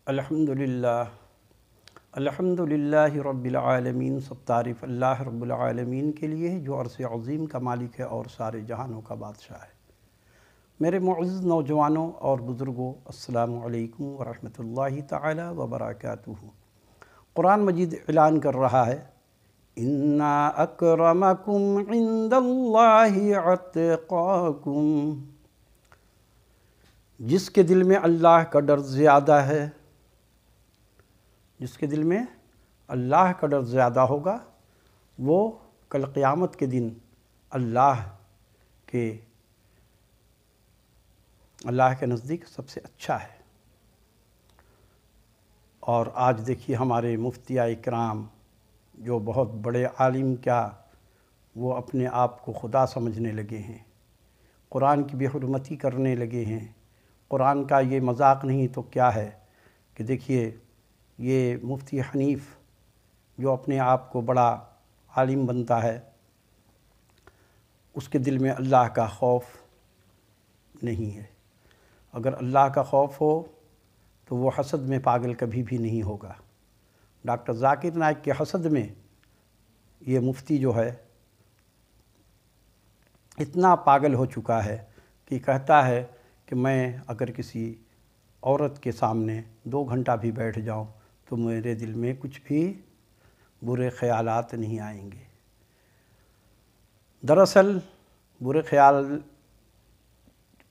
الحمدللہ الحمدللہ رب العالمین، سب تعریف اللہ رب العالمین کے لیے جو عرش عظیم کا مالک ہے اور سارے جہانوں کا بادشاہ ہے۔ میرے معزز نوجوانوں اور بزرگوں، السلام علیکم ورحمۃ اللہ تعالی وبرکاتہ۔ قرآن مجید اعلان کر رہا ہے، اِنَّا أَكْرَمَكُمْ عِندَ اللَّهِ أَتْقَاكُمْ۔ جس کے دل میں اللہ کا ڈر زیادہ ہے، جس کے دل میں اللہ کا ڈر زیادہ ہوگا، وہ کل قیامت کے دن اللہ کے نزدیک سب سے اچھا ہے۔ اور آج دیکھیے ہمارے مفتیاء کرام جو بہت بڑے عالم، کیا وہ اپنے آپ کو خدا سمجھنے لگے ہیں، قرآن کی بے حرمتی کرنے لگے ہیں۔ قرآن کا یہ مذاق نہیں تو کیا ہے کہ دیکھیے یہ مفتی حنیف جو اپنے آپ کو بڑا عالم بنتا ہے، اس کے دل میں اللہ کا خوف نہیں ہے۔ اگر اللہ کا خوف ہو تو وہ حسد میں پاگل کبھی بھی نہیں ہوگا۔ ڈاکٹر ذاکر نائک کے حسد میں یہ مفتی جو ہے اتنا پاگل ہو چکا ہے کہ کہتا ہے کہ میں اگر کسی عورت کے سامنے 2 گھنٹہ بھی بیٹھ جاؤں تو میرے دل میں کچھ بھی برے خیالات نہیں آئیں گے۔ دراصل برے خیال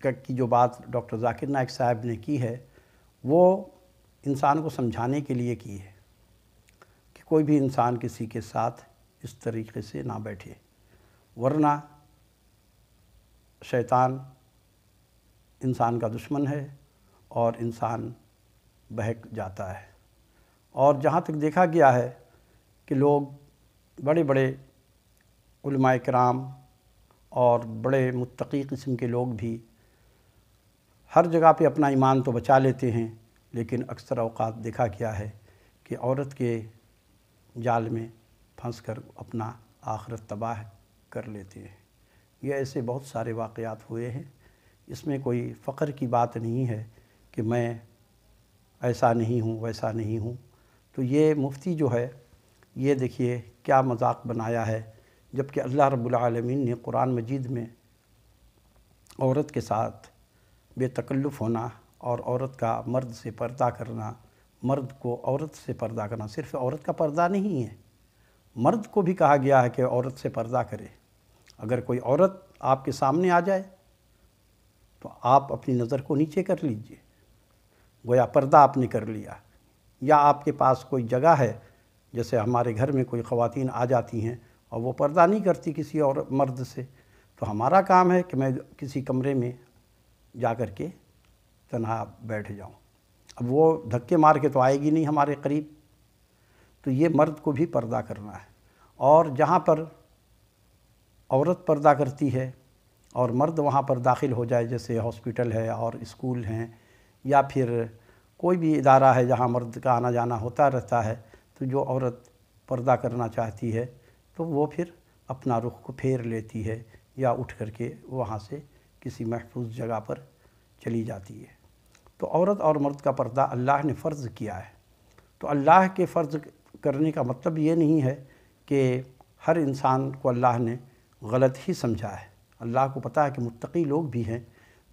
کی جو بات ڈاکٹر ذاکر نائک صاحب نے کی ہے، وہ انسان کو سمجھانے کے لیے کی ہے کہ کوئی بھی انسان کسی کے ساتھ اس طریقے سے نہ بیٹھے، ورنہ شیطان انسان کا دشمن ہے اور انسان بہک جاتا ہے۔ اور جہاں تک دیکھا گیا ہے کہ لوگ بڑے بڑے علماء کرام اور بڑے متقی قسم کے لوگ بھی ہر جگہ پہ اپنا ایمان تو بچا لیتے ہیں، لیکن اکثر اوقات دیکھا گیا ہے کہ عورت کے جال میں پھنس کر اپنا آخرت تباہ کر لیتے ہیں۔ یہ ایسے بہت سارے واقعات ہوئے ہیں۔ اس میں کوئی فخر کی بات نہیں ہے کہ میں ایسا نہیں ہوں ویسا نہیں ہوں۔ تو یہ مفتی جو ہے، یہ دیکھیے کیا مذاق بنایا ہے، جبکہ اللہ رب العالمین نے قرآن مجید میں عورت کے ساتھ بے تکلف ہونا اور عورت کا مرد سے پردہ کرنا، مرد کو عورت سے پردہ کرنا، صرف عورت کا پردہ نہیں ہے، مرد کو بھی کہا گیا ہے کہ عورت سے پردہ کرے۔ اگر کوئی عورت آپ کے سامنے آ جائے تو آپ اپنی نظر کو نیچے کر لیجئے، گویا پردہ آپ نے کر لیا۔ یا آپ کے پاس کوئی جگہ ہے، جیسے ہمارے گھر میں کوئی خواتین آ جاتی ہیں اور وہ پردہ نہیں کرتی کسی اور مرد سے، تو ہمارا کام ہے کہ میں کسی کمرے میں جا کر کے تنہا بیٹھ جاؤں۔ اب وہ دھکے مار کے تو آئے گی نہیں ہمارے قریب، تو یہ مرد کو بھی پردہ کرنا ہے۔ اور جہاں پر عورت پردہ کرتی ہے اور مرد وہاں پر داخل ہو جائے، جیسے ہاسپٹل ہے اور اسکول ہیں یا پھر کوئی بھی ادارہ ہے جہاں مرد کا آنا جانا ہوتا رہتا ہے، تو جو عورت پردہ کرنا چاہتی ہے تو وہ پھر اپنا رخ کو پھیر لیتی ہے یا اٹھ کر کے وہاں سے کسی محفوظ جگہ پر چلی جاتی ہے۔ تو عورت اور مرد کا پردہ اللہ نے فرض کیا ہے۔ تو اللہ کے فرض کرنے کا مطلب یہ نہیں ہے کہ ہر انسان کو اللہ نے غلط ہی سمجھا ہے۔ اللہ کو پتہ ہے کہ متقی لوگ بھی ہیں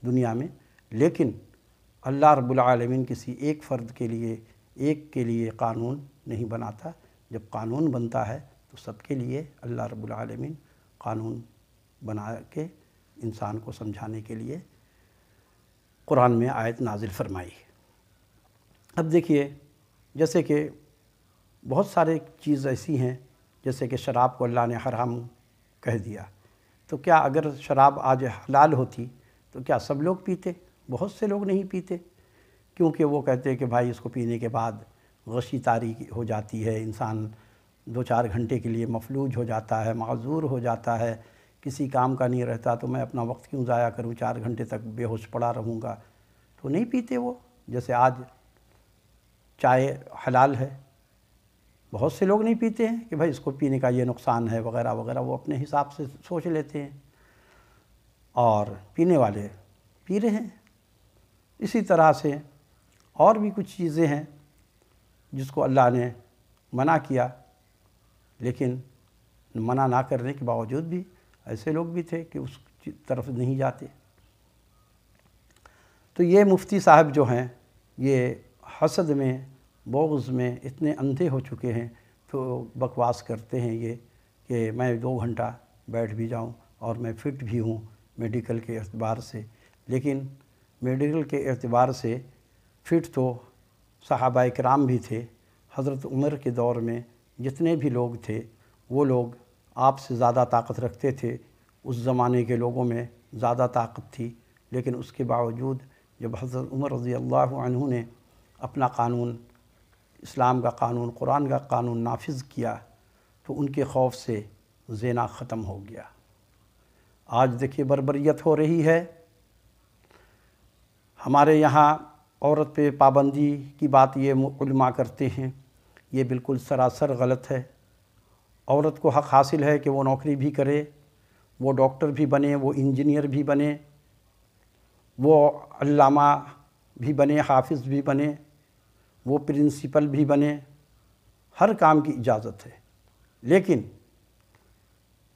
دنیا میں، لیکن اللہ رب العالمین کسی ایک فرد کے لیے قانون نہیں بناتا۔ جب قانون بنتا ہے تو سب کے لیے اللہ رب العالمین قانون بنا کے انسان کو سمجھانے کے لیے قرآن میں آیت نازل فرمائی ہے۔ اب دیکھیے، جیسے کہ بہت سارے چیز ایسی ہیں، جیسے کہ شراب کو اللہ نے حرام کہہ دیا، تو کیا اگر شراب آج حلال ہوتی تو کیا سب لوگ پیتے؟ بہت سے لوگ نہیں پیتے، کیونکہ وہ کہتے ہیں کہ بھائی اس کو پینے کے بعد غشی طاری ہو جاتی ہے، انسان 2-4 گھنٹے کے لیے مفلوج ہو جاتا ہے، معذور ہو جاتا ہے، کسی کام کا نہیں رہتا، تو میں اپنا وقت کیوں ضائع کروں، 4 گھنٹے تک بے ہوش پڑا رہوں گا، تو نہیں پیتے وہ۔ جیسے آج چائے حلال ہے، بہت سے لوگ نہیں پیتے ہیں کہ بھائی اس کو پینے کا یہ نقصان ہے وغیرہ وغیرہ، وہ اپنے حساب سے سوچ لیتے ہیں اور پینے والے پی رہے ہیں۔ اسی طرح سے اور بھی کچھ چیزیں ہیں جس کو اللہ نے منع کیا، لیکن منع نہ کرنے کے باوجود بھی ایسے لوگ بھی تھے کہ اس طرف نہیں جاتے۔ تو یہ مفتی صاحب جو ہیں یہ حسد میں، بغض میں اتنے اندھے ہو چکے ہیں، تو بکواس کرتے ہیں یہ کہ میں 2 گھنٹہ بیٹھ بھی جاؤں اور میں فٹ بھی ہوں میڈیکل کے اعتبار سے، لیکن میڈیکل کے اعتبار سے فٹ تو صحابہ کرام بھی تھے۔ حضرت عمر کے دور میں جتنے بھی لوگ تھے وہ لوگ آپ سے زیادہ طاقت رکھتے تھے، اس زمانے کے لوگوں میں زیادہ طاقت تھی، لیکن اس کے باوجود جب حضرت عمر رضی اللہ عنہ نے اپنا قانون، اسلام کا قانون، قرآن کا قانون نافذ کیا تو ان کے خوف سے زنا ختم ہو گیا۔ آج دیکھیے بربریت ہو رہی ہے، ہمارے یہاں عورت پہ پابندی کی بات یہ علماء کرتے ہیں، یہ بالکل سراسر غلط ہے۔ عورت کو حق حاصل ہے کہ وہ نوکری بھی کرے، وہ ڈاکٹر بھی بنے، وہ انجینئر بھی بنے، وہ علامہ بھی بنے، حافظ بھی بنے، وہ پرنسپل بھی بنے، ہر کام کی اجازت ہے، لیکن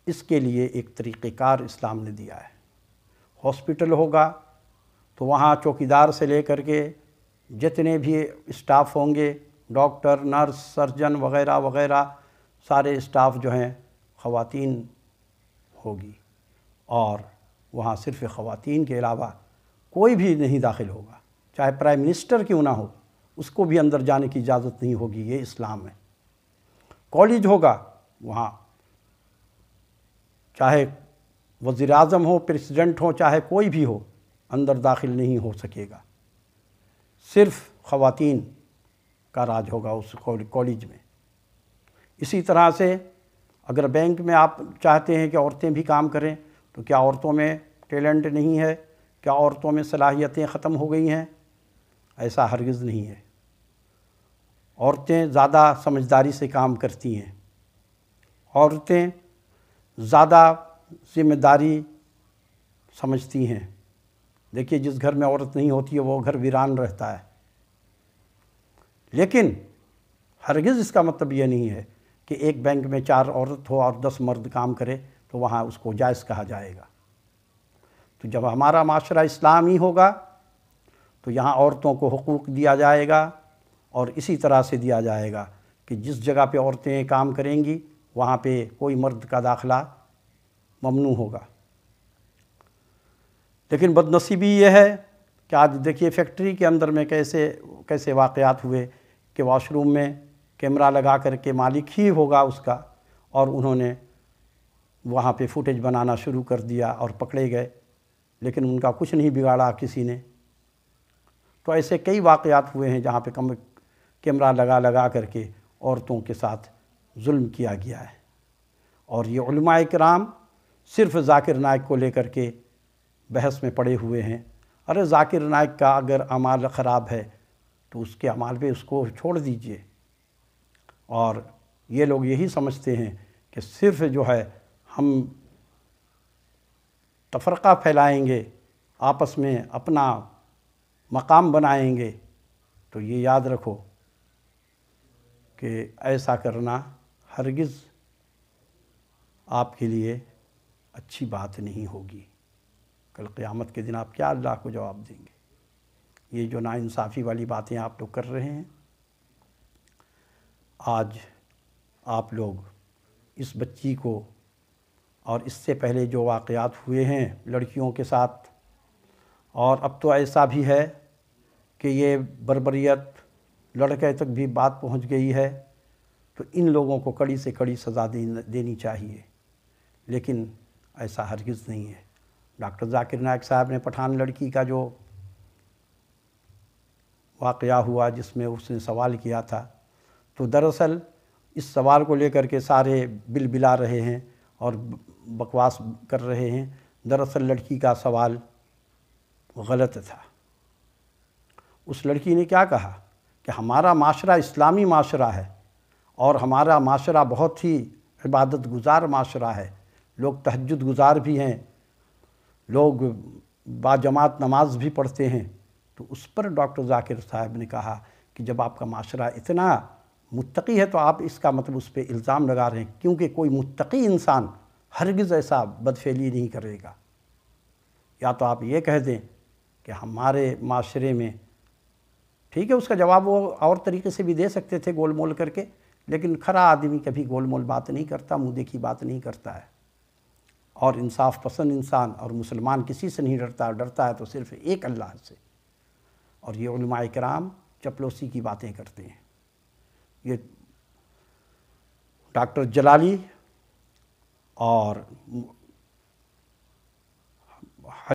اس کے لیے ایک طریقہ کار اسلام نے دیا ہے۔ ہاسپٹل ہوگا تو وہاں چوکیدار سے لے کر کے جتنے بھی اسٹاف ہوں گے، ڈاکٹر، نرس، سرجن وغیرہ وغیرہ، سارے اسٹاف جو ہیں خواتین ہوگی، اور وہاں صرف خواتین کے علاوہ کوئی بھی نہیں داخل ہوگا، چاہے پرائم منسٹر کیوں نہ ہو، اس کو بھی اندر جانے کی اجازت نہیں ہوگی، یہ اسلام ہے۔ کالج ہوگا، وہاں چاہے وزیر اعظم ہو، پریزیڈنٹ ہو، چاہے کوئی بھی ہو، اندر داخل نہیں ہو سکے گا، صرف خواتین کا راج ہوگا اس کالج میں۔ اسی طرح سے اگر بینک میں آپ چاہتے ہیں کہ عورتیں بھی کام کریں، تو کیا عورتوں میں ٹیلنٹ نہیں ہے؟ کیا عورتوں میں صلاحیتیں ختم ہو گئی ہیں؟ ایسا ہرگز نہیں ہے۔ عورتیں زیادہ سمجھداری سے کام کرتی ہیں، عورتیں زیادہ ذمہ داری سمجھتی ہیں۔ دیکھیے جس گھر میں عورت نہیں ہوتی ہے وہ گھر ویران رہتا ہے، لیکن ہرگز اس کا مطلب یہ نہیں ہے کہ ایک بینک میں 4 عورت ہو اور 10 مرد کام کرے تو وہاں اس کو جائز کہا جائے گا۔ تو جب ہمارا معاشرہ اسلامی ہوگا تو یہاں عورتوں کو حقوق دیا جائے گا، اور اسی طرح سے دیا جائے گا کہ جس جگہ پہ عورتیں کام کریں گی وہاں پہ کوئی مرد کا داخلہ ممنوع ہوگا۔ لیکن بدنصیبی یہ ہے کہ آج دیکھیے فیکٹری کے اندر میں کیسے واقعات ہوئے کہ واش روم میں کیمرہ لگا کر کے، مالک ہی ہوگا اس کا، اور انہوں نے وہاں پہ فوٹیج بنانا شروع کر دیا اور پکڑے گئے، لیکن ان کا کچھ نہیں بگاڑا کسی نے۔ تو ایسے کئی واقعات ہوئے ہیں جہاں پہ کیمرہ لگا کر کے عورتوں کے ساتھ ظلم کیا گیا ہے، اور یہ علماء کرام صرف ذاکر نائک کو لے کر کے بحث میں پڑے ہوئے ہیں۔ ارے ذاکر نائک کا اگر اعمال خراب ہے تو اس کے اعمال پہ اس کو چھوڑ دیجئے، اور یہ لوگ یہی سمجھتے ہیں کہ صرف جو ہے ہم تفرقہ پھیلائیں گے، آپس میں اپنا مقام بنائیں گے، تو یہ یاد رکھو کہ ایسا کرنا ہرگز آپ کے لیے اچھی بات نہیں ہوگی۔ کل قیامت کے دن آپ کیا اللہ کو جواب دیں گے؟ یہ جو ناانصافی والی باتیں آپ لوگ کر رہے ہیں، آج آپ لوگ اس بچی کو، اور اس سے پہلے جو واقعات ہوئے ہیں لڑکیوں کے ساتھ، اور اب تو ایسا بھی ہے کہ یہ بربریت لڑکے تک بھی بات پہنچ گئی ہے، تو ان لوگوں کو کڑی سے کڑی سزا دینی چاہیے، لیکن ایسا ہرگز نہیں ہے۔ ڈاکٹر ذاکر نائک صاحب نے پٹھان لڑکی کا جو واقعہ ہوا جس میں اس نے سوال کیا تھا، تو دراصل اس سوال کو لے کر کے سارے بلا رہے ہیں اور بکواس کر رہے ہیں۔ دراصل لڑکی کا سوال غلط تھا۔ اس لڑکی نے کیا کہا کہ ہمارا معاشرہ اسلامی معاشرہ ہے، اور ہمارا معاشرہ بہت ہی عبادت گزار معاشرہ ہے، لوگ تہجد گزار بھی ہیں، لوگ باجماعت نماز بھی پڑھتے ہیں، تو اس پر ڈاکٹر ذاکر صاحب نے کہا کہ جب آپ کا معاشرہ اتنا متقی ہے تو آپ اس کا مطلب اس پہ الزام لگا رہے ہیں، کیونکہ کوئی متقی انسان ہرگز ایسا بدفعلی نہیں کرے گا۔ یا تو آپ یہ کہہ دیں کہ ہمارے معاشرے میں، ٹھیک ہے، اس کا جواب وہ اور طریقے سے بھی دے سکتے تھے گول مول کر کے، لیکن کھرا آدمی کبھی گول مول بات نہیں کرتا، منہ دیکھی بات نہیں کرتا ہے، اور انصاف پسند انسان اور مسلمان کسی سے نہیں ڈرتا ہے تو صرف ایک اللہ سے۔ اور یہ علماء کرام چپلوسی کی باتیں کرتے ہیں۔ یہ ڈاکٹر جلالی اور